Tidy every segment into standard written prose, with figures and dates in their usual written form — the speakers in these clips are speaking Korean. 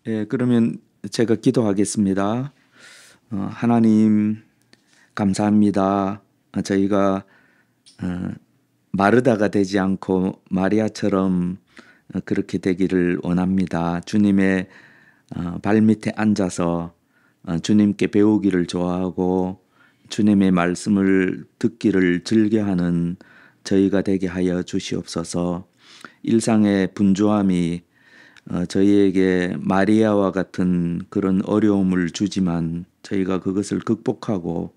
예, 그러면 제가 기도하겠습니다. 하나님 감사합니다. 저희가 마르다가 되지 않고 마리아처럼 그렇게 되기를 원합니다. 주님의 발밑에 앉아서 주님께 배우기를 좋아하고 주님의 말씀을 듣기를 즐겨하는 저희가 되게 하여 주시옵소서. 일상의 분주함이 저희에게 마리아와 같은 그런 어려움을 주지만 저희가 그것을 극복하고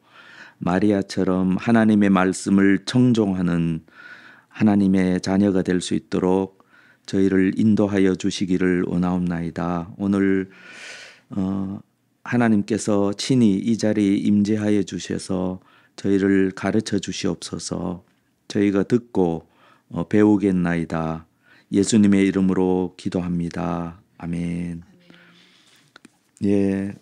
마리아처럼 하나님의 말씀을 청종하는 하나님의 자녀가 될 수 있도록 저희를 인도하여 주시기를 원하옵나이다. 오늘 하나님께서 친히 이 자리에 임재하여 주셔서 저희를 가르쳐 주시옵소서. 저희가 듣고 배우겠나이다. 예수님의 이름으로 기도합니다. 아멘. 예,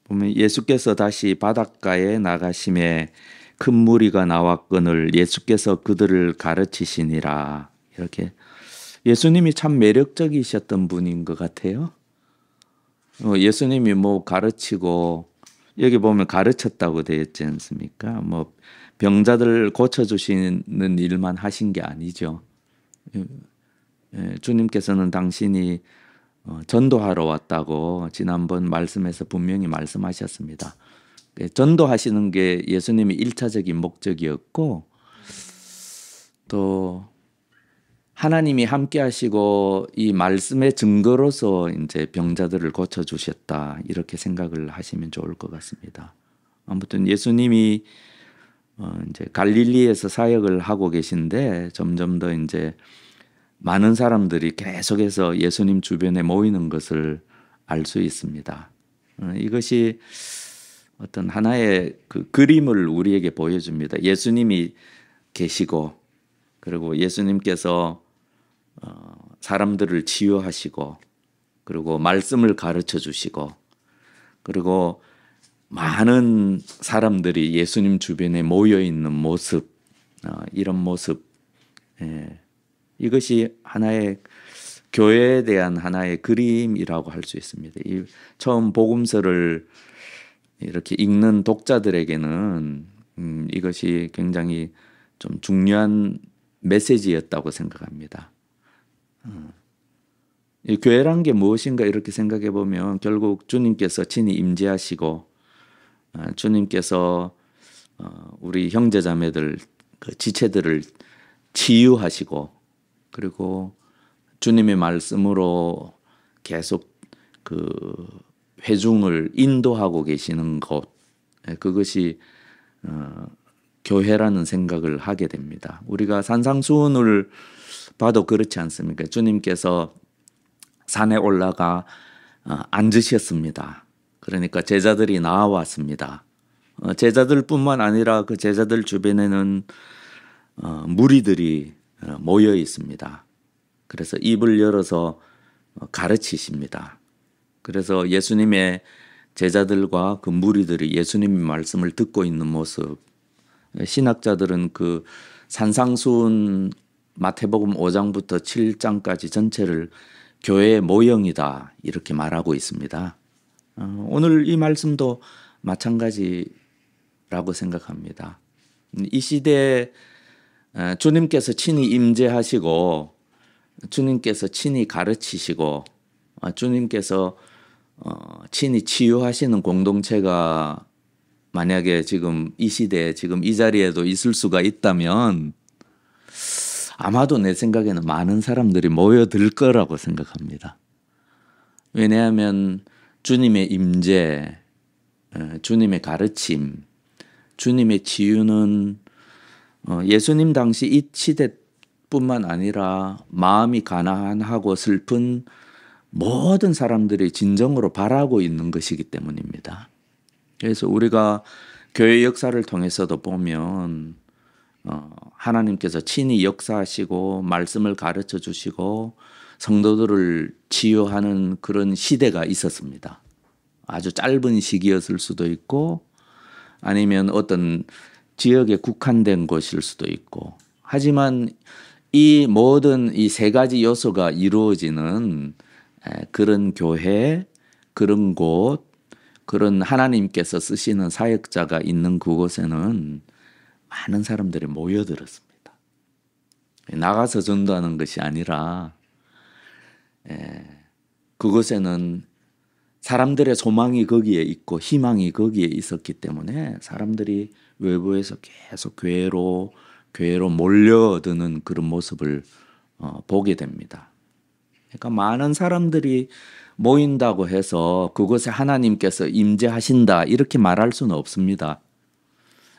보면 예수께서 다시 바닷가에 나가심에 큰 무리가 나왔거늘 예수께서 그들을 가르치시니라. 이렇게 예수님이 참 매력적이셨던 분인 것 같아요. 예수님이 뭐 가르치고 여기 보면 가르쳤다고 되어 있지 않습니까? 뭐 병자들 고쳐주시는 일만 하신 게 아니죠. 주님께서는 당신이 전도하러 왔다고 지난번 말씀에서 분명히 말씀하셨습니다. 전도하시는 게 예수님의 1차적인 목적이었고 또 하나님이 함께 하시고 이 말씀의 증거로서 이제 병자들을 고쳐주셨다 이렇게 생각을 하시면 좋을 것 같습니다. 아무튼 예수님이 이제 갈릴리에서 사역을 하고 계신데 점점 더 이제 많은 사람들이 계속해서 예수님 주변에 모이는 것을 알 수 있습니다. 이것이 어떤 하나의 그 그림을 우리에게 보여줍니다. 예수님이 계시고 그리고 예수님께서 사람들을 치유하시고 그리고 말씀을 가르쳐 주시고 그리고 많은 사람들이 예수님 주변에 모여 있는 모습, 이런 모습, 이것이 하나의 교회에 대한 하나의 그림이라고 할 수 있습니다. 이 처음 복음서를 이렇게 읽는 독자들에게는 이것이 굉장히 좀 중요한 메시지였다고 생각합니다. 이 교회란 게 무엇인가 이렇게 생각해 보면 결국 주님께서 친히 임재하시고 주님께서 우리 형제자매들 그 지체들을 치유하시고 그리고 주님의 말씀으로 계속 그 회중을 인도하고 계시는 것 그것이 교회라는 생각을 하게 됩니다. 우리가 산상수훈을 봐도 그렇지 않습니까? 주님께서 산에 올라가 앉으셨습니다. 그러니까 제자들이 나와왔습니다. 제자들뿐만 아니라 그 제자들 주변에는 무리들이 모여 있습니다. 그래서 입을 열어서 가르치십니다. 그래서 예수님의 제자들과 그 무리들이 예수님의 말씀을 듣고 있는 모습, 신학자들은 그 산상수훈 마태복음 5장부터 7장까지 전체를 교회의 모형이다 이렇게 말하고 있습니다. 오늘 이 말씀도 마찬가지라고 생각합니다. 이 시대에 주님께서 친히 임재하시고 주님께서 친히 가르치시고 주님께서 친히 치유하시는 공동체가 만약에 지금 이 시대에 지금 이 자리에도 있을 수가 있다면 아마도 내 생각에는 많은 사람들이 모여들 거라고 생각합니다. 왜냐하면 주님의 임재, 주님의 가르침, 주님의 치유는 예수님 당시 이 시대뿐만 아니라 마음이 가난하고 슬픈 모든 사람들이 진정으로 바라고 있는 것이기 때문입니다. 그래서 우리가 교회 역사를 통해서도 보면 하나님께서 친히 역사하시고 말씀을 가르쳐 주시고 성도들을 치유하는 그런 시대가 있었습니다. 아주 짧은 시기였을 수도 있고 아니면 어떤 지역에 국한된 것일 수도 있고 하지만 이 모든 이 세 가지 요소가 이루어지는 그런 교회, 그런 곳, 그런 하나님께서 쓰시는 사역자가 있는 그곳에는 많은 사람들이 모여들었습니다. 나가서 전도하는 것이 아니라 그곳에는 사람들의 소망이 거기에 있고 희망이 거기에 있었기 때문에 사람들이 외부에서 계속 교회로 몰려드는 그런 모습을 보게 됩니다. 그러니까 많은 사람들이 모인다고 해서 그곳에 하나님께서 임재하신다 이렇게 말할 수는 없습니다.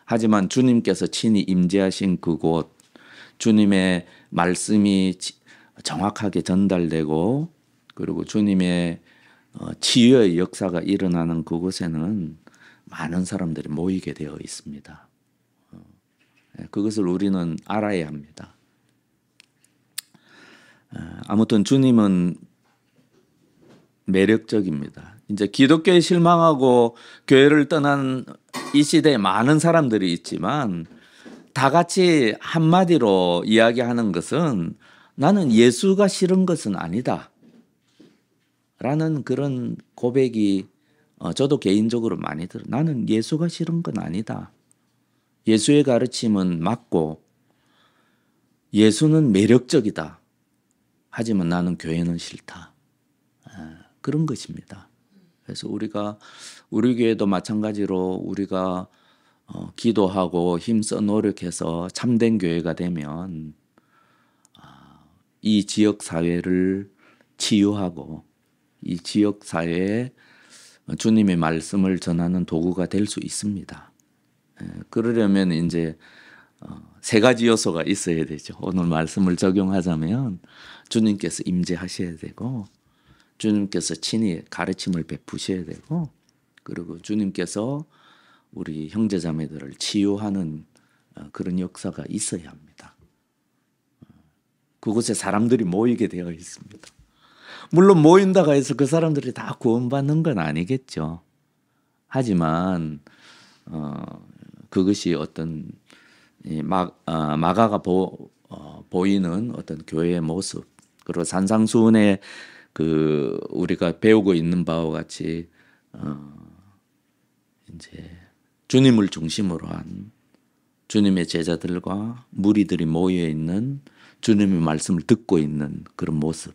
하지만 주님께서 친히 임재하신 그곳, 주님의 말씀이 정확하게 전달되고 그리고 주님의 치유의 역사가 일어나는 그곳에는 많은 사람들이 모이게 되어 있습니다. 그것을 우리는 알아야 합니다. 아무튼 주님은 매력적입니다. 이제 기독교에 실망하고 교회를 떠난 이 시대에 많은 사람들이 있지만 다 같이 한마디로 이야기하는 것은 나는 예수가 싫은 것은 아니다. 라는 그런 고백이 저도 개인적으로 많이 들어요. 나는 예수가 싫은 건 아니다. 예수의 가르침은 맞고 예수는 매력적이다. 하지만 나는 교회는 싫다. 그런 것입니다. 그래서 우리 교회도 마찬가지로 우리가 기도하고 힘써 노력해서 참된 교회가 되면 이 지역 사회를 치유하고 이 지역 사회에 주님의 말씀을 전하는 도구가 될 수 있습니다. 그러려면 이제 세 가지 요소가 있어야 되죠. 오늘 말씀을 적용하자면 주님께서 임재하셔야 되고 주님께서 친히 가르침을 베푸셔야 되고 그리고 주님께서 우리 형제자매들을 치유하는 그런 역사가 있어야 합니다. 그곳에 사람들이 모이게 되어 있습니다. 물론 모인다고 해서 그 사람들이 다 구원받는 건 아니겠죠. 하지만 그것이 어떤 마가가 보이는 어떤 교회의 모습 그리고 산상수훈의 그 우리가 배우고 있는 바와 같이 이제 주님을 중심으로 한 주님의 제자들과 무리들이 모여 있는 주님의 말씀을 듣고 있는 그런 모습.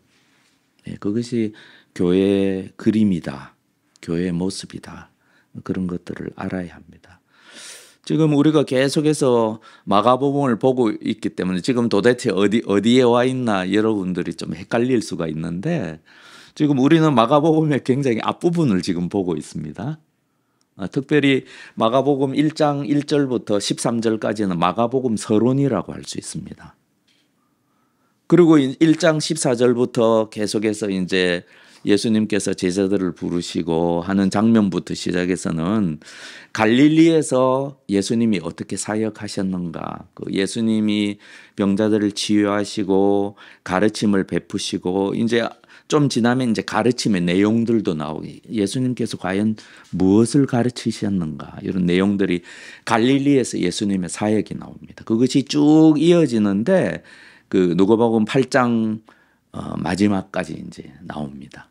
그것이 교회의 그림이다. 교회의 모습이다. 그런 것들을 알아야 합니다. 지금 우리가 계속해서 마가복음을 보고 있기 때문에 지금 도대체 어디에 와 있나 여러분들이 좀 헷갈릴 수가 있는데 지금 우리는 마가복음의 굉장히 앞부분을 지금 보고 있습니다. 특별히 마가복음 1장 1절부터 13절까지는 마가복음 서론이라고 할 수 있습니다. 그리고 1장 14절부터 계속해서 이제 예수님께서 제자들을 부르시고 하는 장면부터 시작해서는 갈릴리에서 예수님이 어떻게 사역하셨는가, 그 예수님이 병자들을 치유하시고 가르침을 베푸시고 이제 좀 지나면 이제 가르침의 내용들도 나오고 예수님께서 과연 무엇을 가르치셨는가 이런 내용들이 갈릴리에서 예수님의 사역이 나옵니다. 그것이 쭉 이어지는데 그 누가복음 8장 마지막까지 이제 나옵니다.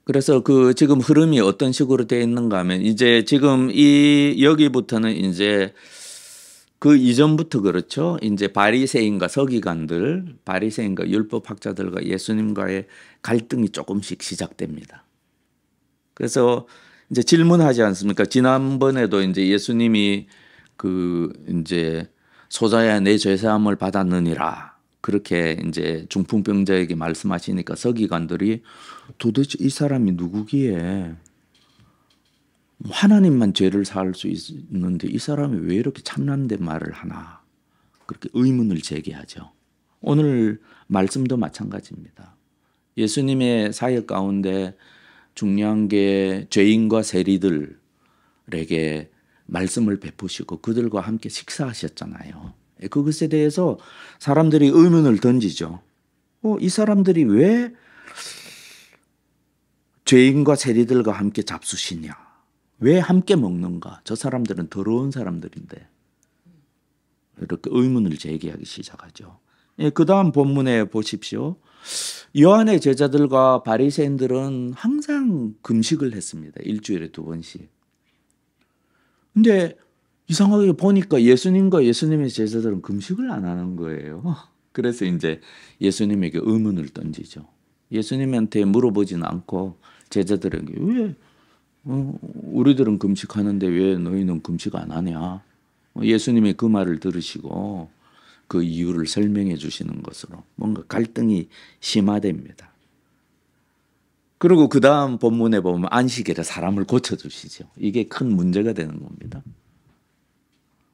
그래서 그 지금 흐름이 어떤 식으로 되어 있는가 하면 이제 지금 여기부터는 이제 그 이전부터 그렇죠. 이제 바리새인과 서기관들, 바리새인과 율법학자들과 예수님과의 갈등이 조금씩 시작됩니다. 그래서 이제 질문하지 않습니까? 지난번에도 이제 예수님이 그 이제 소자야 내 죄사함을 받았느니라. 그렇게 이제 중풍병자에게 말씀하시니까 서기관들이 도대체 이 사람이 누구기에 하나님만 죄를 사할 수 있는데 이 사람이 왜 이렇게 참남된 말을 하나 그렇게 의문을 제기하죠. 오늘 말씀도 마찬가지입니다. 예수님의 사역 가운데 중요한 게 죄인과 세리들에게 말씀을 베푸시고 그들과 함께 식사하셨잖아요. 그것에 대해서 사람들이 의문을 던지죠. 이 사람들이 왜 죄인과 세리들과 함께 잡수시냐? 왜 함께 먹는가? 저 사람들은 더러운 사람들인데. 이렇게 의문을 제기하기 시작하죠. 예, 그다음 본문에 보십시오. 요한의 제자들과 바리새인들은 항상 금식을 했습니다. 일주일에 2번씩. 근데 이상하게 보니까 예수님과 예수님의 제자들은 금식을 안 하는 거예요. 그래서 이제 예수님에게 의문을 던지죠. 예수님한테 물어보지는 않고 제자들에게 왜 우리들은 금식하는데 왜 너희는 금식 안 하냐? 예수님이 그 말을 들으시고 그 이유를 설명해 주시는 것으로 뭔가 갈등이 심화됩니다. 그리고 그 다음 본문에 보면 안식일에 사람을 고쳐주시죠. 이게 큰 문제가 되는 겁니다.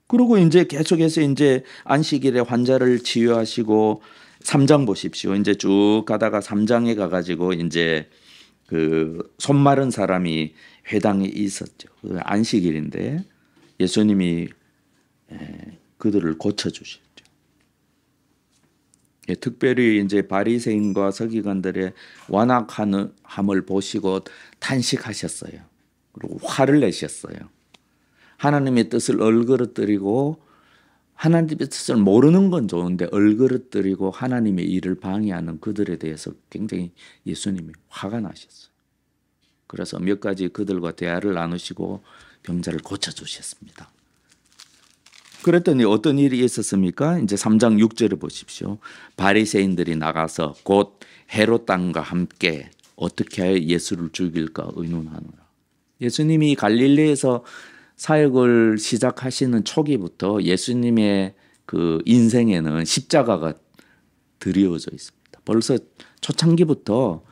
그리고 이제 계속해서 이제 안식일에 환자를 치유하시고 3장 보십시오. 이제 쭉 가다가 3장에 가가지고 이제 그 손 마른 사람이 회당에 있었죠. 그 안식일인데 예수님이 그들을 고쳐주셨죠. 예, 특별히 이제 바리새인과 서기관들의 완악함을 보시고 탄식하셨어요. 그리고 화를 내셨어요. 하나님의 뜻을 얼그러뜨리고 하나님의 뜻을 모르는 건 좋은데 얼그러뜨리고 하나님의 일을 방해하는 그들에 대해서 굉장히 예수님이 화가 나셨어요. 그래서 몇 가지 그들과 대화를 나누시고 병자를 고쳐주셨습니다. 그랬더니 어떤 일이 있었습니까? 이제 3장 6절을 보십시오. 바리새인들이 나가서 곧 헤롯 왕과 함께 어떻게 하여 예수를 죽일까 의논하노라. 예수님이 갈릴리에서 사역을 시작하시는 초기부터 예수님의 그 인생에는 십자가가 드리워져 있습니다. 벌써 초창기부터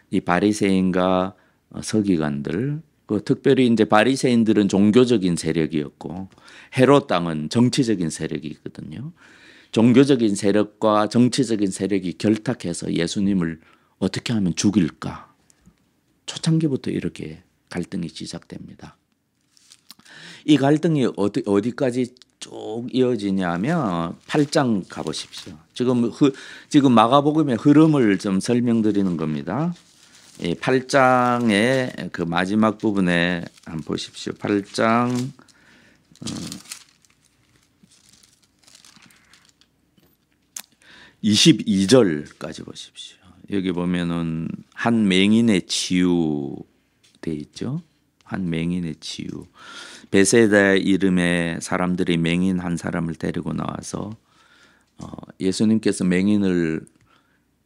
이 바리새인과 서기관들, 특별히 이제 바리새인들은 종교적인 세력이었고 헤롯 왕은 정치적인 세력이거든요. 종교적인 세력과 정치적인 세력이 결탁해서 예수님을 어떻게 하면 죽일까? 초창기부터 이렇게 갈등이 시작됩니다. 이 갈등이 어디까지 쭉 이어지냐면 8장 가보십시오. 지금 마가복음의 흐름을 좀 설명드리는 겁니다. 8장의 그 마지막 부분에 한번 보십시오. 8장 22절까지 보십시오. 여기 보면은 한 맹인의 치유돼 있죠. 한 맹인의 치유. 베세다 이름의 사람들이 맹인 한 사람을 데리고 나와서 예수님께서 맹인을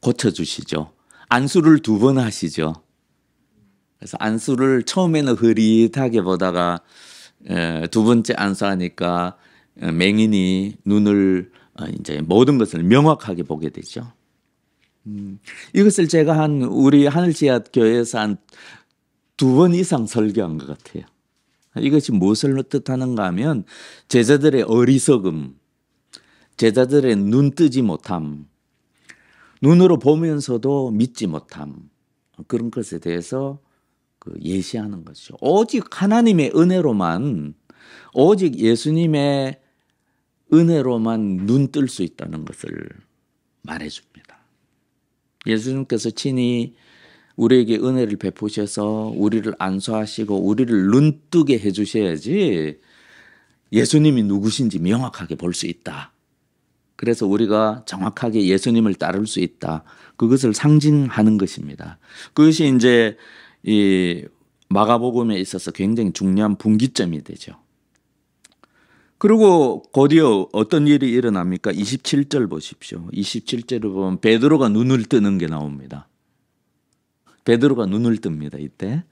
고쳐주시죠. 안수를 2번 하시죠. 그래서 안수를 처음에는 흐릿하게 보다가 2번째 안수하니까 맹인이 눈을 이제 모든 것을 명확하게 보게 되죠. 이것을 제가 우리 하늘지하 교회에서 한 2번 이상 설교한 것 같아요. 이것이 무엇을 뜻하는가 하면 제자들의 어리석음, 제자들의 눈 뜨지 못함, 눈으로 보면서도 믿지 못함, 그런 것에 대해서 예시하는 것이죠. 오직 하나님의 은혜로만, 오직 예수님의 은혜로만 눈 뜰 수 있다는 것을 말해줍니다. 예수님께서 친히 우리에게 은혜를 베푸셔서 우리를 안수하시고 우리를 눈뜨게 해주셔야지 예수님이 누구신지 명확하게 볼 수 있다. 그래서 우리가 정확하게 예수님을 따를 수 있다. 그것을 상징하는 것입니다. 그것이 이제 이 마가복음에 있어서 굉장히 중요한 분기점이 되죠. 그리고 곧이어 어떤 일이 일어납니까? 27절 보십시오. 27절을 보면 베드로가 눈을 뜨는 게 나옵니다. 베드로가 눈을 뜹니다. 이때.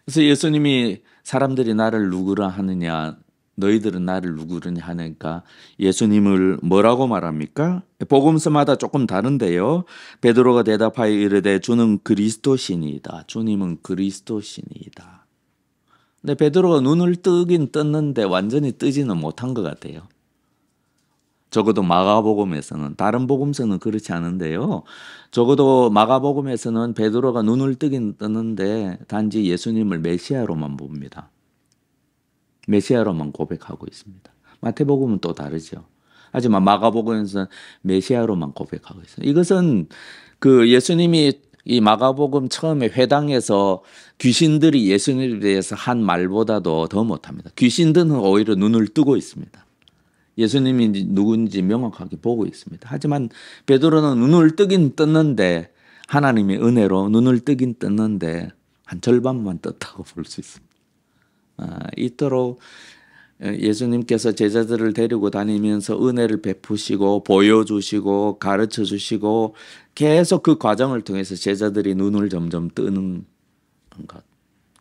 그래서 예수님이 사람들이 나를 누구라 하느냐, 너희들은 나를 누구르냐 하니까 예수님을 뭐라고 말합니까? 복음서마다 조금 다른데요. 베드로가 대답하여 이르되 주는 그리스도시니이다. 주님은 그리스도시니이다. 근데 베드로가 눈을 뜨긴 떴는데 완전히 뜨지는 못한 것 같아요. 적어도 마가복음에서는, 다른 복음서는 그렇지 않은데요. 적어도 마가복음에서는 베드로가 눈을 뜨긴 떴는데 단지 예수님을 메시아로만 봅니다. 메시아로만 고백하고 있습니다. 마태복음은 또 다르죠. 하지만 마가복음에서는 메시아로만 고백하고 있어요. 이것은 그 예수님이 이 마가복음 처음에 회당에서 귀신들이 예수님에 대해서 한 말보다도 더 못합니다. 귀신들은 오히려 눈을 뜨고 있습니다. 예수님이 누구인지 명확하게 보고 있습니다. 하지만 베드로는 눈을 뜨긴 떴는데 하나님의 은혜로 눈을 뜨긴 떴는데 한 절반만 떴다고 볼 수 있습니다. 이토록 예수님께서 제자들을 데리고 다니면서 은혜를 베푸시고 보여주시고 가르쳐주시고 계속 그 과정을 통해서 제자들이 눈을 점점 뜨는 것.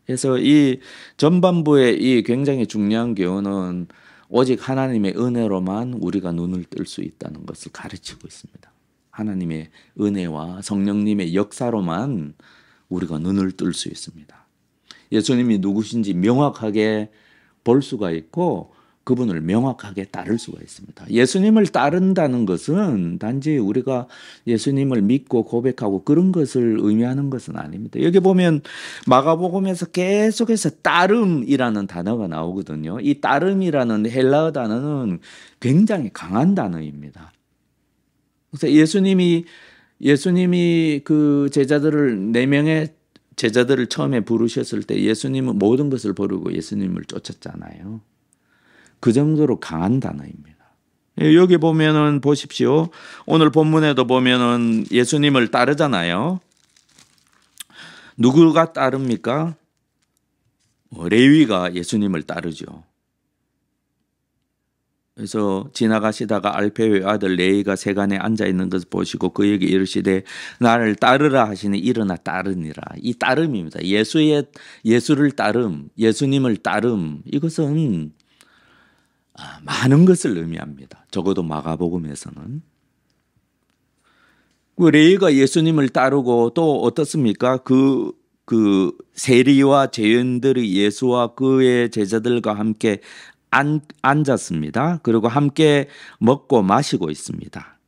그래서 이 전반부의 이 굉장히 중요한 교훈은 오직 하나님의 은혜로만 우리가 눈을 뜰 수 있다는 것을 가르치고 있습니다. 하나님의 은혜와 성령님의 역사로만 우리가 눈을 뜰 수 있습니다. 예수님이 누구신지 명확하게 볼 수가 있고 그분을 명확하게 따를 수가 있습니다. 예수님을 따른다는 것은 단지 우리가 예수님을 믿고 고백하고 그런 것을 의미하는 것은 아닙니다. 여기 보면 마가복음에서 계속해서 따름이라는 단어가 나오거든요. 이 따름이라는 헬라어 단어는 굉장히 강한 단어입니다. 그래서 예수님이 그 제자들을 4명의 제자들을 처음에 부르셨을 때 예수님은 모든 것을 버리고 예수님을 쫓았잖아요. 그 정도로 강한 단어입니다. 여기 보면은 보십시오. 오늘 본문에도 보면은 예수님을 따르잖아요. 누구가 따릅니까? 레위가 예수님을 따르죠. 그래서 지나가시다가 알페오의 아들 레위가 세간에 앉아 있는 것을 보시고 그에게 이르시되 나를 따르라 하시니 일어나 따르니라. 이 따름입니다. 예수를 따름, 예수님을 따름. 이것은 많은 것을 의미합니다. 적어도 마가복음에서는. 그 레위가 예수님을 따르고 또 어떻습니까? 그 세리와 죄인들이 예수와 그의 제자들과 함께 앉았습니다. 그리고 함께 먹고 마시고 있습니다.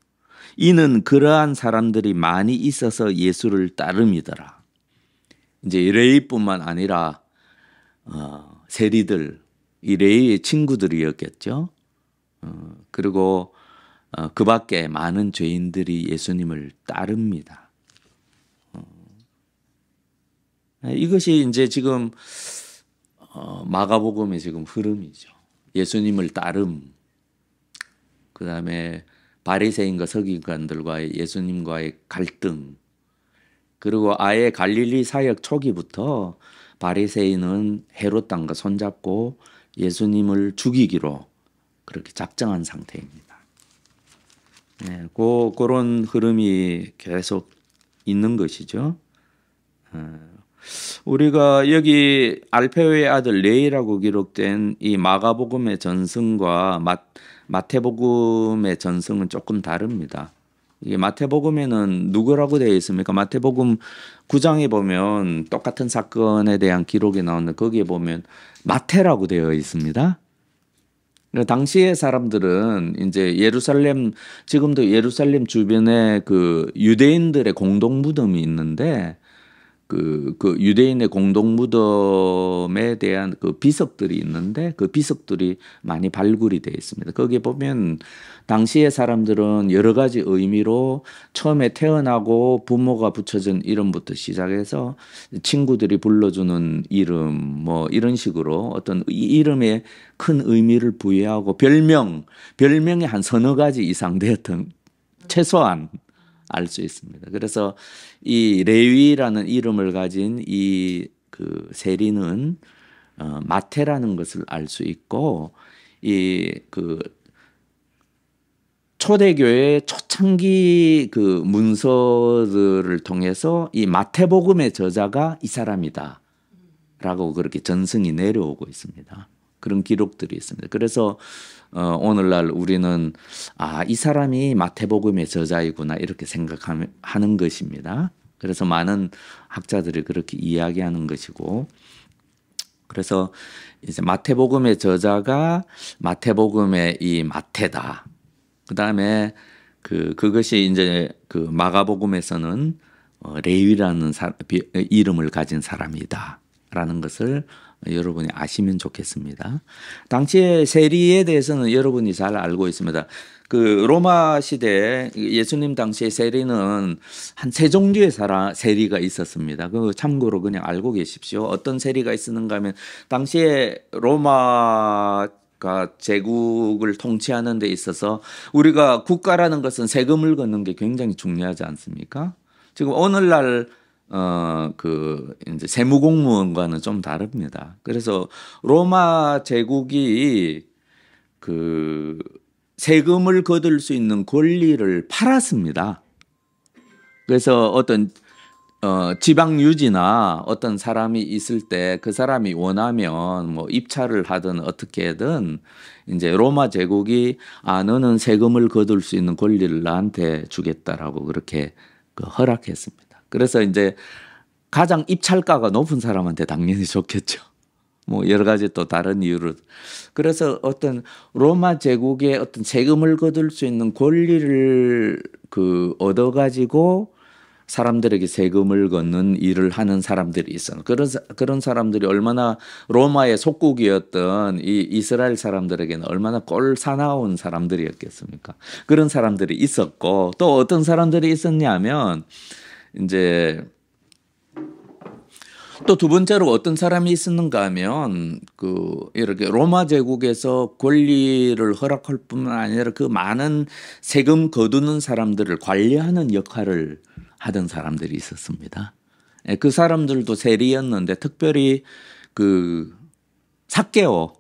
이는 그러한 사람들이 많이 있어서 예수를 따름이더라. 이제 레위뿐만 아니라 세리들, 이 레위의 친구들이었겠죠. 그리고 그 밖에 많은 죄인들이 예수님을 따릅니다. 이것이 이제 지금 마가복음의 지금 흐름이죠. 예수님을 따름, 그 다음에 바리새인과 서기관들과의 예수님과의 갈등, 그리고 아예 갈릴리 사역 초기부터 바리새인은 헤롯 왕과 손잡고 예수님을 죽이기로 그렇게 작정한 상태입니다. 네, 그런 흐름이 계속 있는 것이죠. 우리가 여기 알페오의 아들 레위라고 기록된 이 마가복음의 전승과 마태복음의 전승은 조금 다릅니다. 이게 마태복음에는 누구라고 되어 있습니까? 마태복음 9장에 보면 똑같은 사건에 대한 기록이 나오는데 거기에 보면 마태라고 되어 있습니다. 당시의 사람들은 이제 지금도 예루살렘 주변에 그 유대인들의 공동 무덤이 있는데 그 유대인의 공동 무덤에 대한 그 비석들이 있는데 그 비석들이 많이 발굴이 되어 있습니다. 거기에 보면 당시의 사람들은 여러 가지 의미로 처음에 태어나고 부모가 붙여준 이름부터 시작해서 친구들이 불러주는 이름 뭐 이런 식으로 어떤 이름에 큰 의미를 부여하고 별명이 한 서너 가지 이상 되었던 최소한 알 수 있습니다. 그래서 이 레위라는 이름을 가진 이 그 세리는 마태라는 것을 알 수 있고 이 그 초대교회 초창기 그 문서들을 통해서 이 마태복음의 저자가 이 사람이다라고 그렇게 전승이 내려오고 있습니다. 그런 기록들이 있습니다. 그래서 오늘날 우리는 이 사람이 마태복음의 저자이구나 이렇게 생각하는 것입니다. 그래서 많은 학자들이 그렇게 이야기하는 것이고, 그래서 이제 마태복음의 저자가 마태복음의 이 마태다. 그 다음에 그것이 이제 그 마가복음에서는 레위라는 이름을 가진 사람이다라는 것을 여러분이 아시면 좋겠습니다. 당시의 세리에 대해서는 여러분이 잘 알고 있습니다. 그 로마 시대 예수님 당시의 세리는 한 3종류의 세리가 있었습니다. 그 참고로 그냥 알고 계십시오. 어떤 세리가 있었는가 하면 당시에 로마 제국을 통치하는 데 있어서 우리가 국가라는 것은 세금을 걷는 게 굉장히 중요하지 않습니까? 지금 오늘날 이제 세무공무원과는 좀 다릅니다. 그래서 로마 제국이 그 세금을 거둘 수 있는 권리를 팔았습니다. 그래서 어떤 지방 유지나 어떤 사람이 있을 때 그 사람이 원하면 뭐 입찰을 하든 어떻게든 이제 로마 제국이 너는 세금을 거둘 수 있는 권리를 나한테 주겠다라고 그렇게 허락했습니다. 그래서 이제 가장 입찰가가 높은 사람한테 당연히 좋겠죠. 뭐 여러 가지 또 다른 이유로. 그래서 어떤 로마 제국의 어떤 세금을 거둘 수 있는 권리를 얻어가지고 사람들에게 세금을 걷는 일을 하는 사람들이 있어요. 그런 사람들이 얼마나 로마의 속국이었던 이 이스라엘 사람들에게는 얼마나 꼴 사나운 사람들이었겠습니까? 그런 사람들이 있었고 또 어떤 사람들이 있었냐면 이제 또 두 번째로 어떤 사람이 있었는가 하면 이렇게 로마 제국에서 권리를 허락할 뿐만 아니라 그 많은 세금 거두는 사람들을 관리하는 역할을 하던 사람들이 있었습니다. 그 사람들도 세리였는데 특별히 삭개오,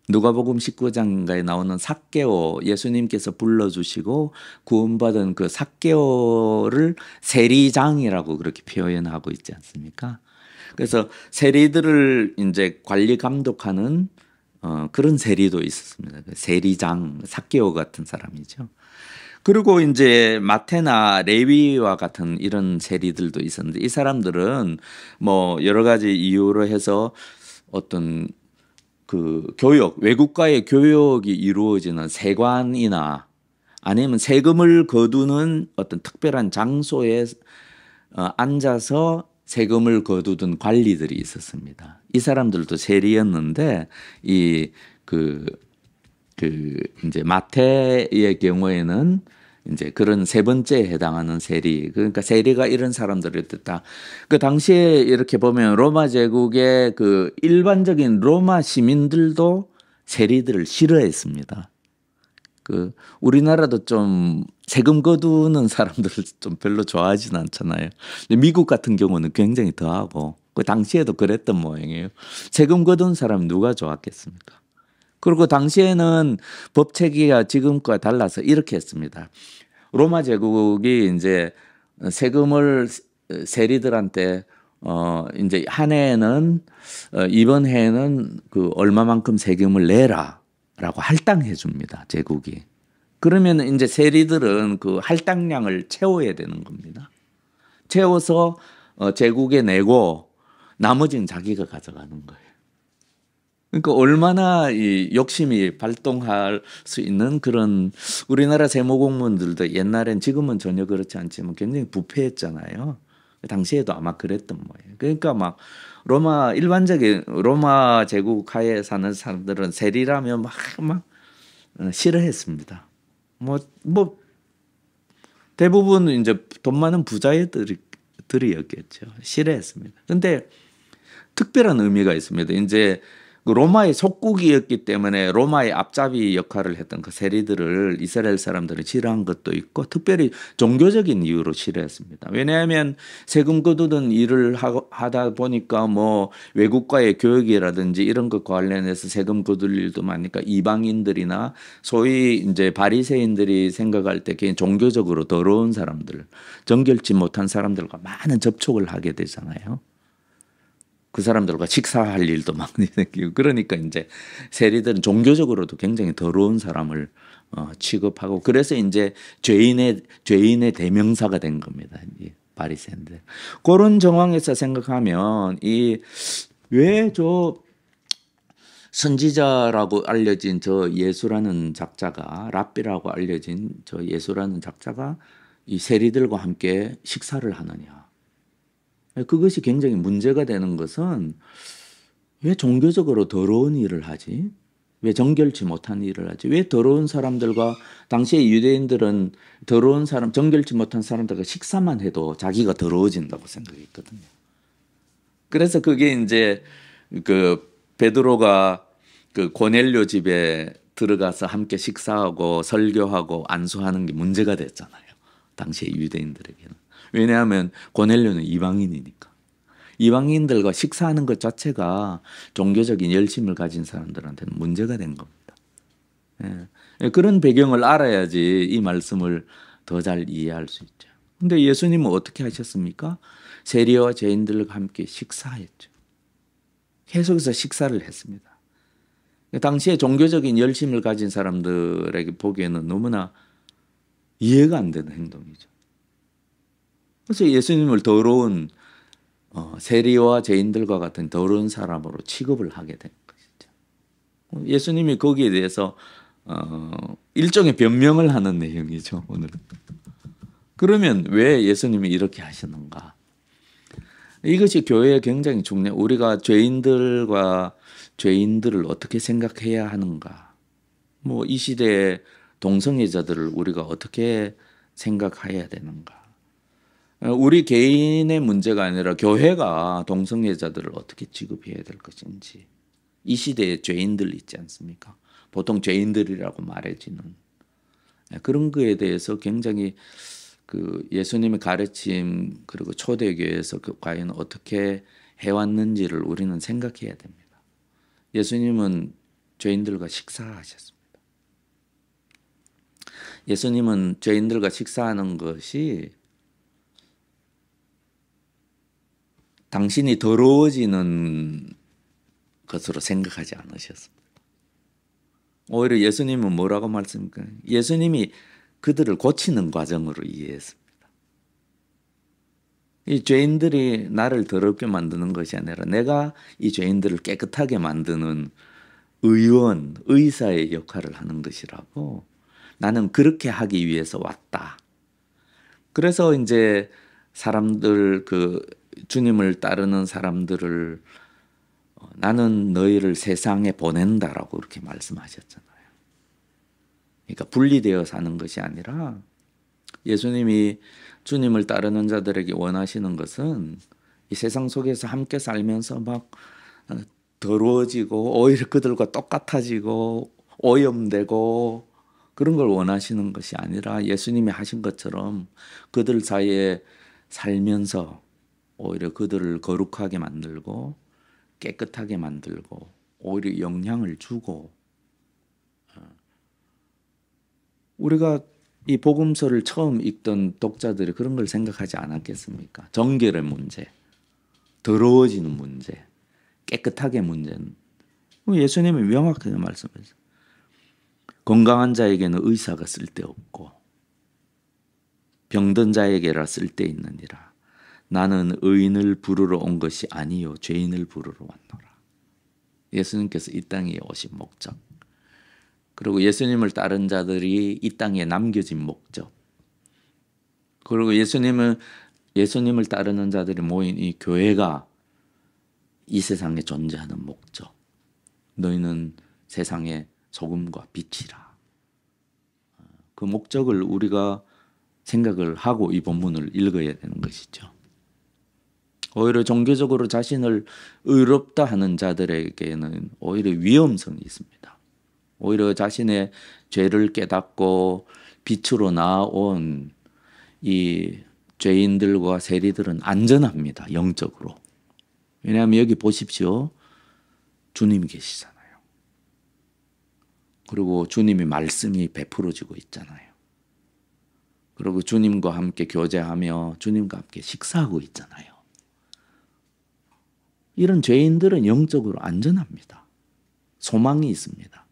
누가복음 19장인가에 나오는 삭개오, 예수님께서 불러주시고 구원받은 그 삭개오를 세리장이라고 그렇게 표현하고 있지 않습니까? 그래서 세리들을 이제 관리 감독하는 그런 세리도 있었습니다. 세리장, 삭개오 같은 사람이죠. 그리고 이제 마테나 레위와 같은 이런 세리들도 있었는데 이 사람들은 뭐 여러 가지 이유로 해서 어떤 교육, 외국과의 교육이 이루어지는 세관이나 아니면 세금을 거두는 어떤 특별한 장소에 앉아서 세금을 거두던 관리들이 있었습니다. 이 사람들도 세리였는데 이제 마태의 경우에는 이제 그런 세 번째에 해당하는 세리, 그러니까 세리가 이런 사람들이었다. 그 당시에 이렇게 보면 로마 제국의 일반적인 로마 시민들도 세리들을 싫어했습니다. 우리나라도 좀 세금 거두는 사람들을 좀 별로 좋아하진 않잖아요. 근데 미국 같은 경우는 굉장히 더하고 그 당시에도 그랬던 모양이에요. 세금 거둔 사람 누가 좋았겠습니까? 그리고 당시에는 법 체계가 지금과 달라서 이렇게 했습니다. 로마 제국이 이제 세금을 세리들한테 이제 한 해에는 이번 해에는 얼마만큼 세금을 내라라고 할당해 줍니다. 제국이. 그러면 이제 세리들은 그 할당량을 채워야 되는 겁니다. 채워서 제국에 내고 나머지는 자기가 가져가는 거예요. 그러니까 얼마나 이 욕심이 발동할 수 있는 그런 우리나라 세무공무원들도 옛날엔 지금은 전혀 그렇지 않지만 굉장히 부패했잖아요. 당시에도 아마 그랬던 거예요. 그러니까 막 일반적인 로마 제국 하에 사는 사람들은 세리라면 막 싫어했습니다. 뭐 대부분 이제 돈 많은 부자들이었겠죠. 싫어했습니다. 근데 특별한 의미가 있습니다. 이제 로마의 속국이었기 때문에 로마의 앞잡이 역할을 했던 그 세리들을 이스라엘 사람들은 싫어한 것도 있고 특별히 종교적인 이유로 싫어했습니다. 왜냐하면 세금 거두던 일을 하다 보니까 뭐 외국과의 교역이라든지 이런 것과 관련해서 세금 거둘 일도 많으니까 이방인들이나 소위 이제 바리새인들이 생각할 때 그냥 종교적으로 더러운 사람들, 정결치 못한 사람들과 많은 접촉을 하게 되잖아요. 그 사람들과 식사할 일도 많이 생기고 그러니까 이제 세리들은 종교적으로도 굉장히 더러운 사람을 취급하고 그래서 이제 죄인의 대명사가 된 겁니다. 이 바리새인들. 그런 정황에서 생각하면 왜 선지자라고 알려진 저 예수라는 작자가 랍비라고 알려진 저 예수라는 작자가 이 세리들과 함께 식사를 하느냐. 그것이 굉장히 문제가 되는 것은 왜 종교적으로 더러운 일을 하지? 왜 정결치 못한 일을 하지? 왜 더러운 사람들과 당시의 유대인들은 더러운 사람, 정결치 못한 사람들과 식사만 해도 자기가 더러워진다고 생각했거든요. 그래서 그게 이제 베드로가 그 고넬료 집에 들어가서 함께 식사하고 설교하고 안수하는 게 문제가 됐잖아요. 당시에 유대인들에게는. 왜냐하면 고넬료는 이방인이니까. 이방인들과 식사하는 것 자체가 종교적인 열심을 가진 사람들한테는 문제가 된 겁니다. 예. 그런 배경을 알아야지 이 말씀을 더 잘 이해할 수 있죠. 근데 예수님은 어떻게 하셨습니까? 세리와 죄인들과 함께 식사했죠. 계속해서 식사를 했습니다. 당시에 종교적인 열심을 가진 사람들에게 보기에는 너무나 이해가 안 되는 행동이죠. 그래서 예수님을 더러운 세리와 죄인들과 같은 더러운 사람으로 취급을 하게 된 것이죠. 예수님이 거기에 대해서 일종의 변명을 하는 내용이죠. 오늘은. 그러면 왜 예수님이 이렇게 하시는가? 이것이 교회에 굉장히 중요해요. 우리가 죄인들과 죄인들을 어떻게 생각해야 하는가? 뭐 이 시대의 동성애자들을 우리가 어떻게 생각해야 되는가? 우리 개인의 문제가 아니라 교회가 동성애자들을 어떻게 취급해야 될 것인지. 이 시대에 죄인들 있지 않습니까? 보통 죄인들이라고 말해지는 그런 거에 대해서 굉장히 그 예수님의 가르침 그리고 초대교회에서 과연 어떻게 해왔는지를 우리는 생각해야 됩니다. 예수님은 죄인들과 식사하셨습니다. 예수님은 죄인들과 식사하는 것이 당신이 더러워지는 것으로 생각하지 않으셨습니다. 오히려 예수님은 뭐라고 말씀합니까? 예수님이 그들을 고치는 과정으로 이해했습니다. 이 죄인들이 나를 더럽게 만드는 것이 아니라 내가 이 죄인들을 깨끗하게 만드는 의원, 의사의 역할을 하는 것이라고 나는 그렇게 하기 위해서 왔다. 그래서 이제 사람들 그 주님을 따르는 사람들을 나는 너희를 세상에 보낸다라고 그렇게 말씀하셨잖아요. 그러니까 분리되어 사는 것이 아니라 예수님이 주님을 따르는 자들에게 원하시는 것은 이 세상 속에서 함께 살면서 막 더러워지고 오히려 그들과 똑같아지고 오염되고 그런 걸 원하시는 것이 아니라 예수님이 하신 것처럼 그들 사이에 살면서 오히려 그들을 거룩하게 만들고 깨끗하게 만들고 오히려 영향을 주고 우리가 이 복음서를 처음 읽던 독자들이 그런 걸 생각하지 않았겠습니까? 정결의 문제, 더러워지는 문제, 깨끗하게 문제는 예수님이 명확하게 말씀하셨어요. 건강한 자에게는 의사가 쓸데없고 병든 자에게라 쓸데있느니라. 나는 의인을 부르러 온 것이 아니요 죄인을 부르러 왔노라. 예수님께서 이 땅에 오신 목적, 그리고 예수님을 따른 자들이 이 땅에 남겨진 목적, 그리고 예수님을 따르는 자들이 모인 이 교회가 이 세상에 존재하는 목적. 너희는 세상의 소금과 빛이라. 그 목적을 우리가 생각을 하고 이 본문을 읽어야 되는 것이죠. 오히려 종교적으로 자신을 의롭다 하는 자들에게는 오히려 위험성이 있습니다. 오히려 자신의 죄를 깨닫고 빛으로 나아온 이 죄인들과 세리들은 안전합니다. 영적으로. 왜냐하면 여기 보십시오. 주님이 계시잖아요. 그리고 주님이 말씀이 베풀어지고 있잖아요. 그리고 주님과 함께 교제하며 주님과 함께 식사하고 있잖아요. 이런 죄인들은 영적으로 안전합니다. 소망이 있습니다.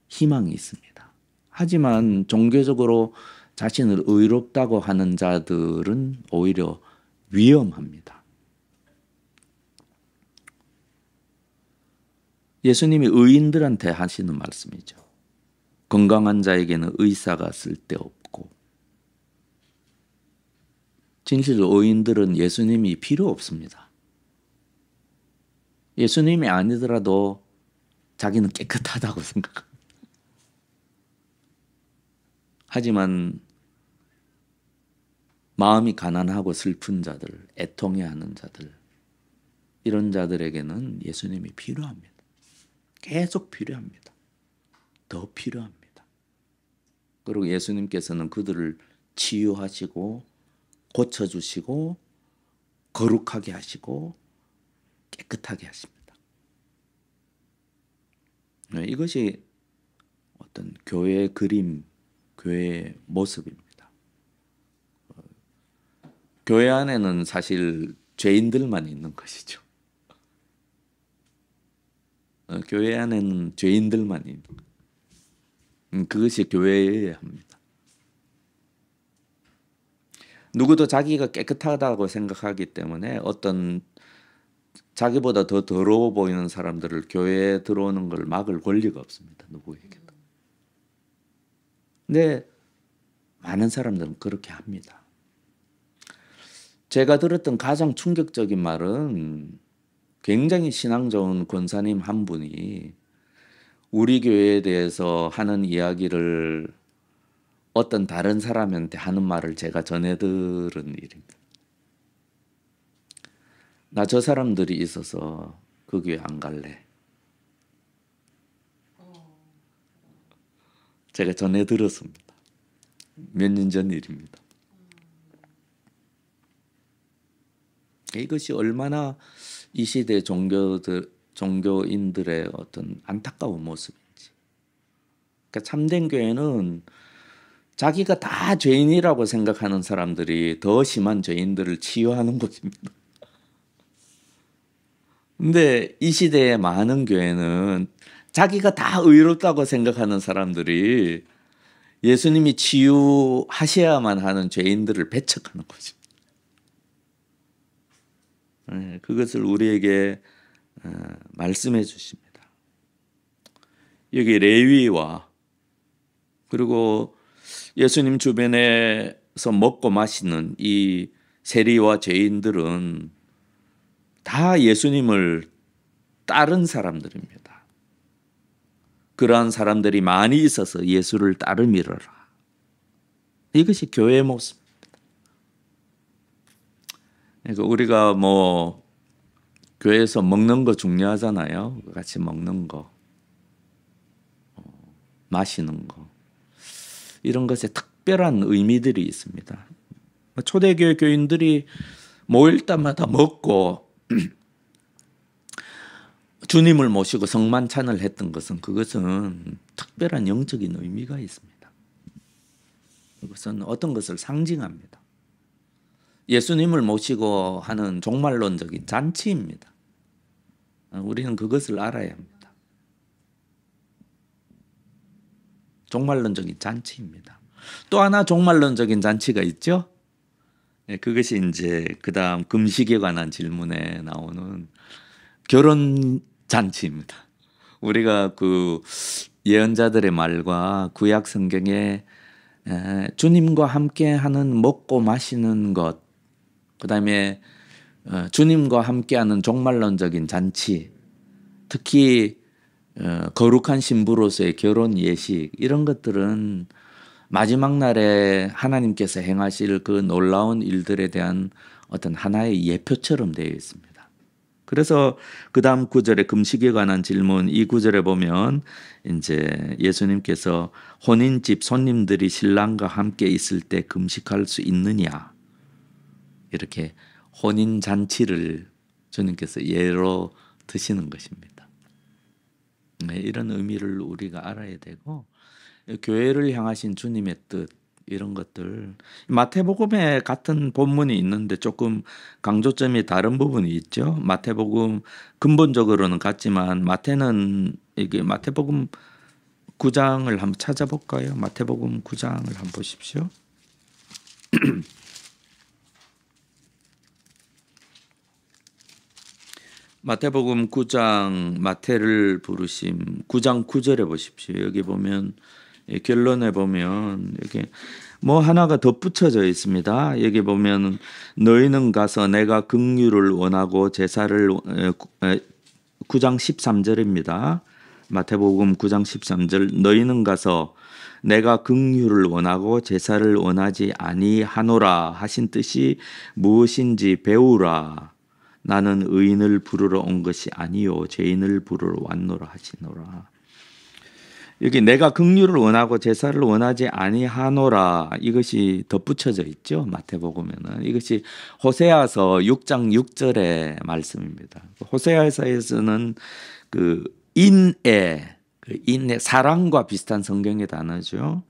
희망이 있습니다. 하지만 종교적으로 자신을 의롭다고 하는 자들은 오히려 위험합니다. 예수님이 의인들한테 하시는 말씀이죠. 건강한 자에게는 의사가 쓸데없고, 진실로 의인들은 예수님이 필요 없습니다. 예수님이 아니더라도 자기는 깨끗하다고 생각합니다. 하지만 마음이 가난하고 슬픈 자들, 애통해하는 자들, 이런 자들에게는 예수님이 필요합니다. 계속 필요합니다. 더 필요합니다. 그리고 예수님께서는 그들을 치유하시고 고쳐주시고 거룩하게 하시고 깨끗하게 하십니다. 이것이 어떤 교회의 그림, 교회의 모습입니다. 교회 안에는 사실 죄인들만 있는 것이죠. 교회 안에는 죄인들만 있는 것. 그것이 교회여야 합니다. 누구도 자기가 깨끗하다고 생각하기 때문에 어떤 자기보다 더 더러워 보이는 사람들을 교회에 들어오는 걸 막을 권리가 없습니다. 누구에게도. 근데 많은 사람들은 그렇게 합니다. 제가 들었던 가장 충격적인 말은 굉장히 신앙 좋은 권사님 한 분이 우리 교회에 대해서 하는 이야기를 어떤 다른 사람한테 하는 말을 제가 전해 들은 일입니다. 나 저 사람들이 있어서 그 교회 안 갈래. 제가 전해 들었습니다. 몇 년 전 일입니다. 이것이 얼마나 이 시대 종교인들의 어떤 안타까운 모습인지. 그러니까 참된 교회는 자기가 다 죄인이라고 생각하는 사람들이 더 심한 죄인들을 치유하는 곳입니다. 근데 이 시대의 많은 교회는 자기가 다 의롭다고 생각하는 사람들이 예수님이 치유하셔야만 하는 죄인들을 배척하는 거죠. 그것을 우리에게 말씀해 주십니다. 여기 레위와 그리고 예수님 주변에서 먹고 마시는 이 세리와 죄인들은 다 예수님을 따른 사람들입니다. 그러한 사람들이 많이 있어서 예수를 따르미러라. 이것이 교회의 모습입니다. 그러니까 우리가 뭐 교회에서 먹는 거 중요하잖아요. 같이 먹는 거, 마시는 거. 이런 것에 특별한 의미들이 있습니다. 초대교회 교인들이 모일 때마다 먹고 주님을 모시고 성만찬을 했던 것은 그것은 특별한 영적인 의미가 있습니다. 그것은 어떤 것을 상징합니다. 예수님을 모시고 하는 종말론적인 잔치입니다. 우리는 그것을 알아야 합니다. 종말론적인 잔치입니다. 또 하나 종말론적인 잔치가 있죠. 그것이 이제 그다음 금식에 관한 질문에 나오는 결혼 잔치입니다. 우리가 그 예언자들의 말과 구약 성경에 주님과 함께하는 먹고 마시는 것, 그다음에 주님과 함께하는 종말론적인 잔치, 특히 거룩한 신부로서의 결혼 예식 이런 것들은 마지막 날에 하나님께서 행하실 그 놀라운 일들에 대한 어떤 하나의 예표처럼 되어 있습니다. 그래서 그 다음 구절에 금식에 관한 질문, 이 구절에 보면 이제 예수님께서 혼인집 손님들이 신랑과 함께 있을 때 금식할 수 있느냐, 이렇게 혼인 잔치를 주님께서 예로 드시는 것입니다. 이런 의미를 우리가 알아야 되고, 교회를 향하신 주님의 뜻, 이런 것들, 마태복음에 같은 본문이 있는데 조금 강조점이 다른 부분이 있죠. 마태복음 근본적으로는 같지만 마태는 이게 마태복음 9장을 한번 찾아볼까요? 마태복음 9장을 한번 보십시오. 마태복음 9장, 마태를 부르심 9장 9절에 보십시오. 여기 보면 결론에 보면 여기 뭐 하나가 덧붙여져 있습니다. 여기 보면 너희는 가서 내가 긍휼을 원하고 제사를 9장 13절입니다. 마태복음 9장 13절 너희는 가서 내가 긍휼을 원하고 제사를 원하지 아니하노라 하신 뜻이 무엇인지 배우라. 나는 의인을 부르러 온 것이 아니요 죄인을 부르러 왔노라 하시노라. 여기 내가 긍휼을 원하고 제사를 원하지 아니하노라 이것이 덧붙여져 있죠. 마태복음에는 이것이 호세아서 6장 6절의 말씀입니다. 호세아서에서는 그 인애, 그 인애 사랑과 비슷한 성경의 단어죠.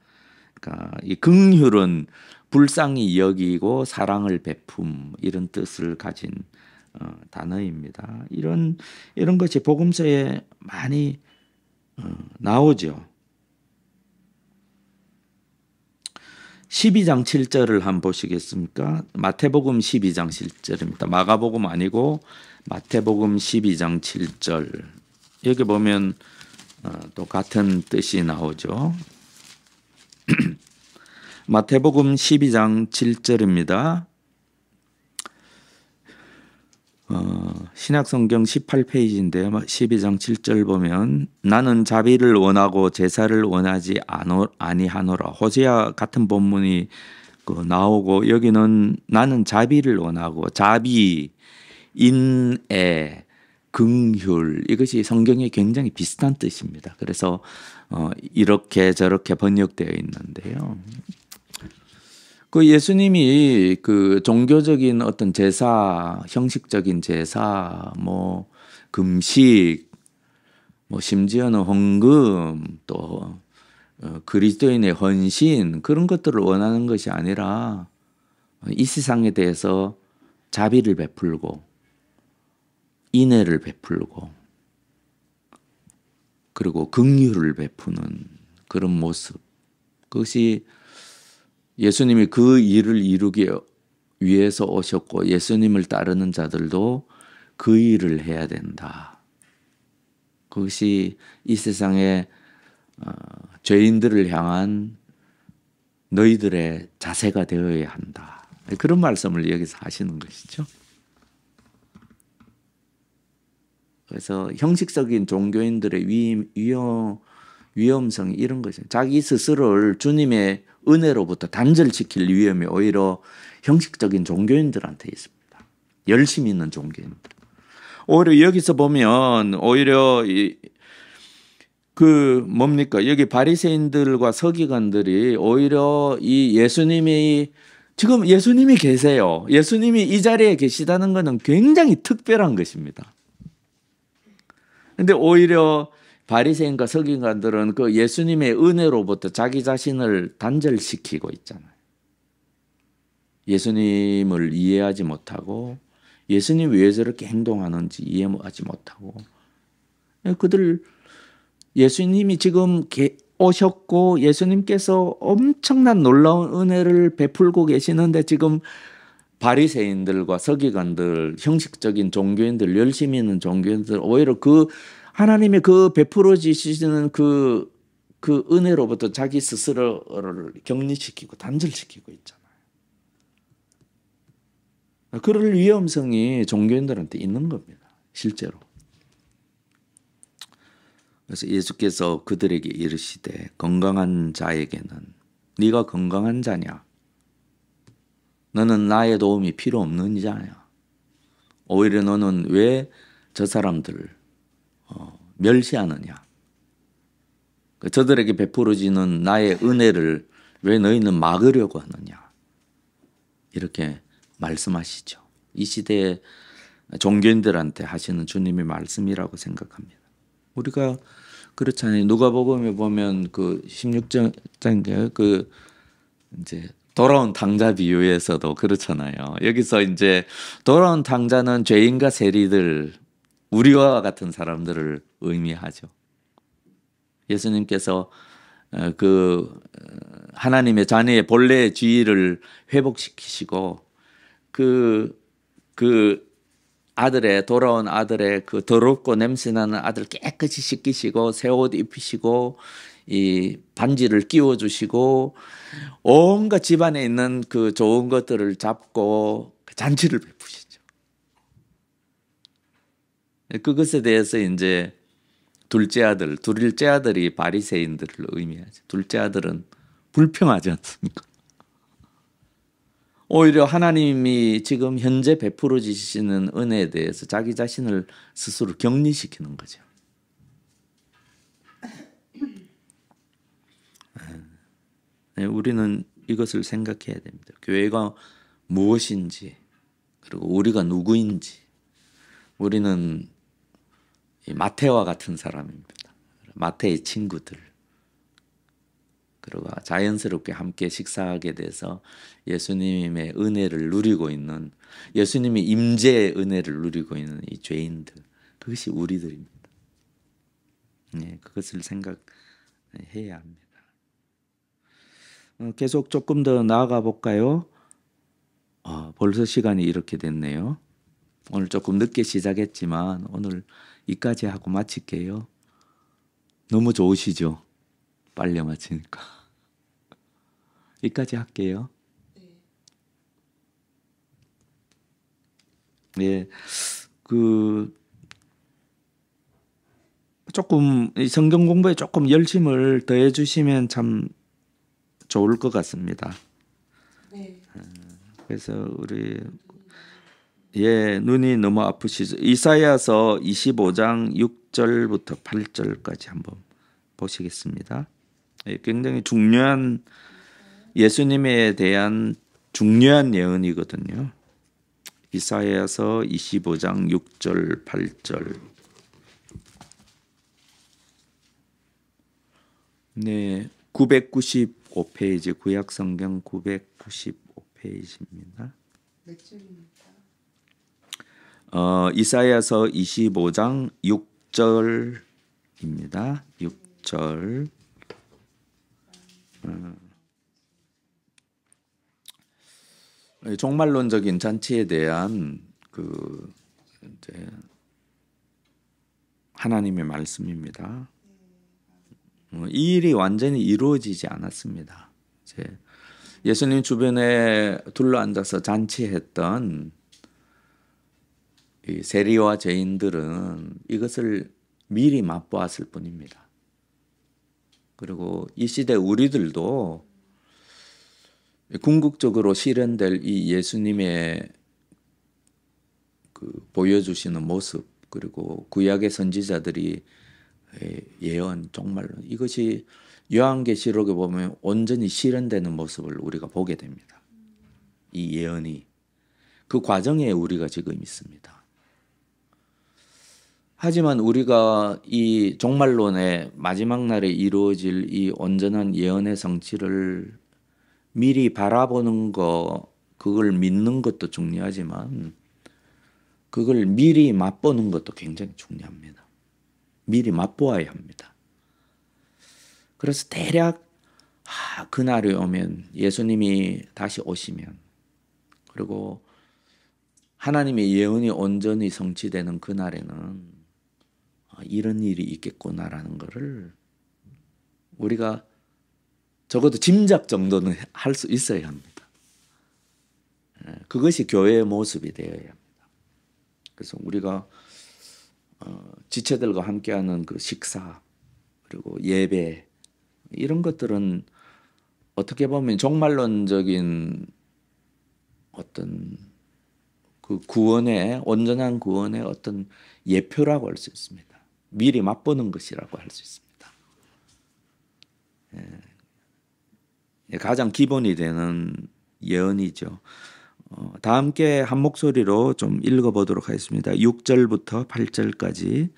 그러니까 이 긍휼은 불쌍히 여기고 사랑을 베품 이런 뜻을 가진 단어입니다. 이런 것이 복음서에 많이 나오죠. 12장 7절을 한번 보시겠습니까? 마태복음 12장 7절입니다. 마가복음 아니고 마태복음 12장 7절. 여기 보면 또 같은 뜻이 나오죠. 마태복음 12장 7절입니다. 신약성경 18페이지인데 12장 7절 보면 나는 자비를 원하고 제사를 원하지 아니하노라. 호세아 같은 본문이 나오고 여기는 나는 자비를 원하고 자비, 인애, 긍휼 이것이 성경에 굉장히 비슷한 뜻입니다. 그래서 이렇게 저렇게 번역되어 있는데요. 그 예수님이 그 종교적인 어떤 제사, 형식적인 제사, 뭐 금식, 뭐 심지어는 헌금, 또 그리스도인의 헌신 그런 것들을 원하는 것이 아니라 이 세상에 대해서 자비를 베풀고 인애를 베풀고 그리고 긍휼을 베푸는 그런 모습 그것이 예수님이 그 일을 이루기 위해서 오셨고 예수님을 따르는 자들도 그 일을 해야 된다. 그것이 이 세상의 죄인들을 향한 너희들의 자세가 되어야 한다. 그런 말씀을 여기서 하시는 것이죠. 그래서 형식적인 종교인들의 위험성이 이런 것이죠. 자기 스스로를 주님의 은혜로부터 단절시킬 위험이 오히려 형식적인 종교인들한테 있습니다. 열심히 있는 종교인들. 오히려 여기서 보면 오히려 여기 바리새인들과 서기관들이 오히려 이 예수님이 지금 예수님이 계세요. 예수님이 이 자리에 계시다는 것은 굉장히 특별한 것입니다. 근데 오히려 바리새인과 서기관들은 그 예수님의 은혜로부터 자기 자신을 단절시키고 있잖아요. 예수님을 이해하지 못하고 예수님이 왜 저렇게 행동하는지 이해하지 못하고 그들 예수님이 지금 오셨고 예수님께서 엄청난 놀라운 은혜를 베풀고 계시는데 지금 바리새인들과 서기관들, 형식적인 종교인들, 열심히 있는 종교인들 오히려 그 하나님의 그 베풀어 주시는 그 은혜로부터 자기 스스로를 격리시키고 단절시키고 있잖아요. 그럴 위험성이 종교인들한테 있는 겁니다. 실제로. 그래서 예수께서 그들에게 이르시되 건강한 자에게는 네가 건강한 자냐? 너는 나의 도움이 필요 없는 자냐? 오히려 너는 왜 저 사람들을 멸시하느냐? 저들에게 베풀어지는 나의 은혜를 왜 너희는 막으려고 하느냐? 이렇게 말씀하시죠. 이 시대의 종교인들한테 하시는 주님의 말씀이라고 생각합니다. 우리가 그렇잖아요. 누가복음에 보면 그 16장에 그 이제 돌아온 탕자 비유에서도 그렇잖아요. 여기서 이제 돌아온 탕자는 죄인과 세리들, 우리와 같은 사람들을 의미하죠. 예수님께서 그 하나님의 자녀의 본래의 지위를 회복시키시고 그 아들의 돌아온 아들의 그 더럽고 냄새나는 아들 깨끗이 씻기시고 새 옷 입히시고 이 반지를 끼워 주시고 온갖 집안에 있는 그 좋은 것들을 잡고 잔치를 베푸시죠. 그것에 대해서 이제 둘째 아들이 바리새인들을 의미하죠. 둘째 아들은 불평하지 않습니까? 오히려 하나님이 지금 현재 베풀어 주시는 은혜에 대해서 자기 자신을 스스로 격리시키는 거죠. 네, 우리는 이것을 생각해야 됩니다. 교회가 무엇인지, 그리고 우리가 누구인지. 우리는 마태와 같은 사람입니다. 마태의 친구들. 그리고 자연스럽게 함께 식사하게 돼서 예수님의 은혜를 누리고 있는, 예수님이 임재의 은혜를 누리고 있는 이 죄인들, 그것이 우리들입니다. 네, 그것을 생각해야 합니다. 계속 조금 더 나아가 볼까요? 벌써 시간이 이렇게 됐네요. 오늘 조금 늦게 시작했지만 오늘 이까지 하고 마칠게요. 너무 좋으시죠? 빨리 마치니까. 이까지 할게요. 네, 조금 성경 공부에 조금 열심을 더해 주시면 참 좋을 것 같습니다. 네. 그래서 우리 눈이 너무 아프시죠. 이사야서 25장 6절부터 8절까지 한번 보시겠습니다. 굉장히 중요한 예수님에 대한 중요한 예언이거든요. 이사야서 25장 6절 8절. 네, 995페이지 구약성경 995페이지입니다. 몇 줄입니까? 이사야서 25장 6절입니다. 6절. 종말론적인 잔치에 대한 이제 하나님의 말씀입니다. 이 일이 완전히 이루어지지 않았습니다. 이제 예수님 주변에 둘러앉아서 잔치했던 이 세리와 죄인들은 이것을 미리 맛보았을 뿐입니다. 그리고 이 시대 우리들도 궁극적으로 실현될 이 예수님의 보여주시는 모습, 그리고 구약의 선지자들이 예언, 정말로 이것이 요한계시록에 보면 온전히 실현되는 모습을 우리가 보게 됩니다. 이 예언이 그 과정에 우리가 지금 있습니다. 하지만 우리가 이 종말론의 마지막 날에 이루어질 이 온전한 예언의 성취를 미리 바라보는 거, 그걸 믿는 것도 중요하지만 그걸 미리 맛보는 것도 굉장히 중요합니다. 미리 맛보아야 합니다. 그래서 대략 그날이 오면, 예수님이 다시 오시면, 그리고 하나님의 예언이 온전히 성취되는 그날에는 이런 일이 있겠구나라는 것을 우리가 적어도 짐작 정도는 할 수 있어야 합니다. 그것이 교회의 모습이 되어야 합니다. 그래서 우리가 지체들과 함께하는 그 식사, 그리고 예배, 이런 것들은 어떻게 보면 종말론적인 어떤 그 구원의, 온전한 구원의 어떤 예표라고 할 수 있습니다. 미리 맛보는 것이라고 할 수 있습니다. 가장 기본이 되는 예언이죠. 다 함께 한 목소리로 좀 읽어보도록 하겠습니다. 6절부터 8절까지.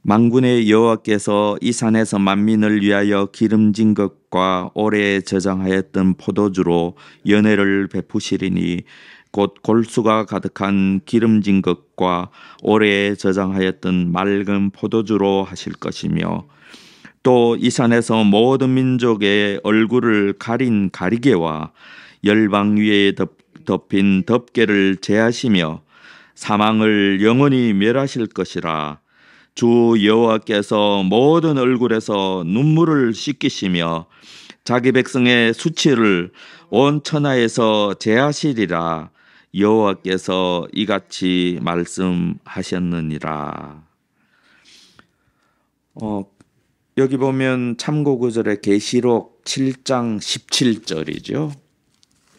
만군의 여호와께서 이 산에서 만민을 위하여 기름진 것과 오래 저장하였던 포도주로 연회를 베푸시리니 곧 골수가 가득한 기름진 것과 오래 저장하였던 맑은 포도주로 하실 것이며, 또 이 산에서 모든 민족의 얼굴을 가린 가리개와 열방 위에 덮인 덮개를 제하시며 사망을 영원히 멸하실 것이라. 주 여호와께서 모든 얼굴에서 눈물을 씻기시며 자기 백성의 수치를 온 천하에서 제하시리라. 여호와께서 이같이 말씀하셨느니라. 여기 보면 참고 구절에 계시록 7장 17절이죠.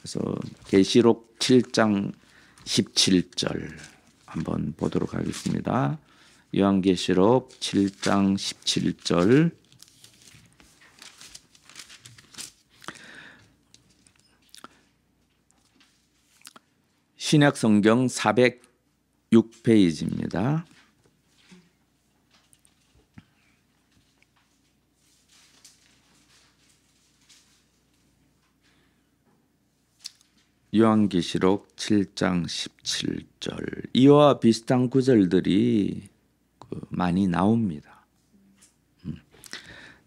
그래서 계시록 7장 17절 한번 보도록 하겠습니다. 요한계시록 7장 17절. 신약성경 406페이지입니다. 요한계시록 7장 17절. 이와 비슷한 구절들이 많이 나옵니다.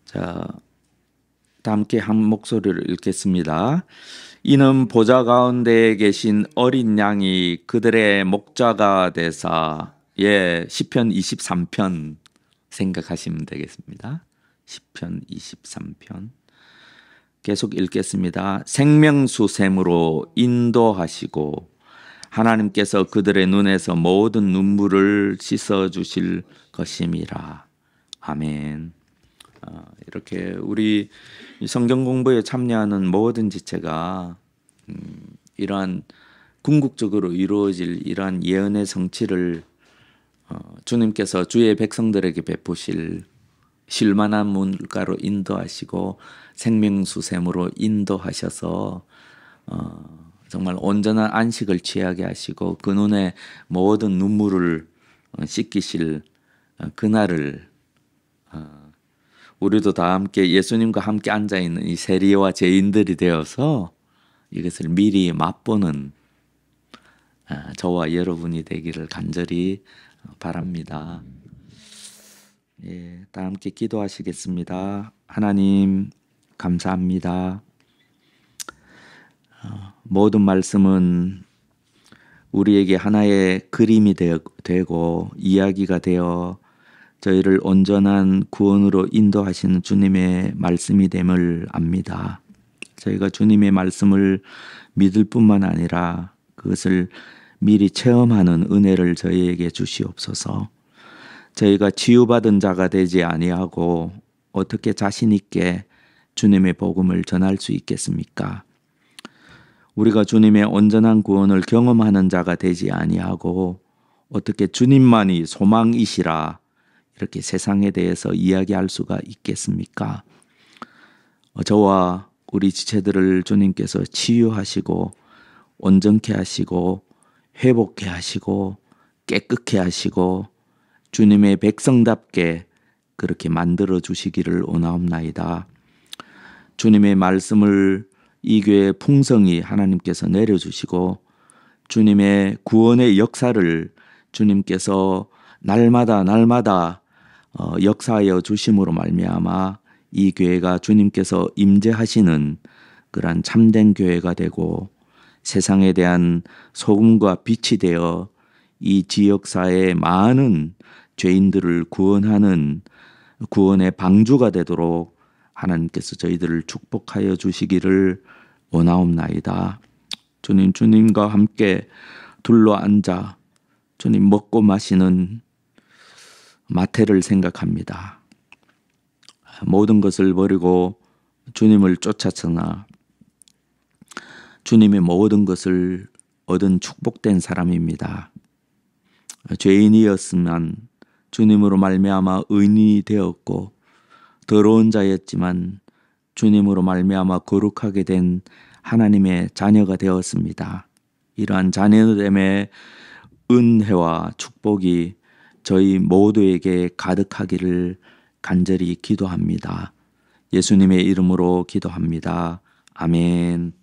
자, 다 함께 한 목소리를 읽겠습니다. 이는 보좌 가운데 계신 어린 양이 그들의 목자가 되사, 시편 23편 생각하시면 되겠습니다. 시편 23편 계속 읽겠습니다. 생명수샘으로 인도하시고 하나님께서 그들의 눈에서 모든 눈물을 씻어주실 것임이라. 아멘. 이렇게 우리 성경 공부에 참여하는 모든 지체가 이러한 궁극적으로 이루어질 이러한 예언의 성취를 주님께서 주의 백성들에게 베푸실 쉴만한 물가로 인도하시고 생명수샘으로 인도하셔서 정말 온전한 안식을 취하게 하시고 그 눈에 모든 눈물을 씻기실 그날을 우리도 다 함께 예수님과 함께 앉아있는 이 세리와 죄인들이 되어서 이것을 미리 맛보는 저와 여러분이 되기를 간절히 바랍니다. 다 함께 기도하시겠습니다. 하나님 감사합니다. 모든 말씀은 우리에게 하나의 그림이 되고 이야기가 되어 저희를 온전한 구원으로 인도하시는 주님의 말씀이 됨을 압니다. 저희가 주님의 말씀을 믿을 뿐만 아니라 그것을 미리 체험하는 은혜를 저희에게 주시옵소서. 저희가 치유받은 자가 되지 아니하고 어떻게 자신 있게 주님의 복음을 전할 수 있겠습니까? 우리가 주님의 온전한 구원을 경험하는 자가 되지 아니하고 어떻게 주님만이 소망이시라 이렇게 세상에 대해서 이야기할 수가 있겠습니까? 저와 우리 지체들을 주님께서 치유하시고 온전케 하시고 회복케 하시고 깨끗케 하시고 주님의 백성답게 그렇게 만들어 주시기를 원하옵나이다. 주님의 말씀을 이 교회에 풍성히 하나님께서 내려주시고 주님의 구원의 역사를 주님께서 날마다 역사하여 주심으로 말미암아 이 교회가 주님께서 임재하시는 그러한 참된 교회가 되고 세상에 대한 소금과 빛이 되어 이 지역사회의 많은 죄인들을 구원하는 구원의 방주가 되도록 하나님께서 저희들을 축복하여 주시기를 원하옵나이다. 주님과 함께 둘러앉아 주님 먹고 마시는 마태를 생각합니다. 모든 것을 버리고 주님을 쫓았으나 주님의 모든 것을 얻은 축복된 사람입니다. 죄인이었으면 주님으로 말미암아 의인이 되었고 더러운 자였지만 주님으로 말미암아 거룩하게 된 하나님의 자녀가 되었습니다. 이러한 자녀됨의 은혜와 축복이 저희 모두에게 가득하기를 간절히 기도합니다. 예수님의 이름으로 기도합니다. 아멘.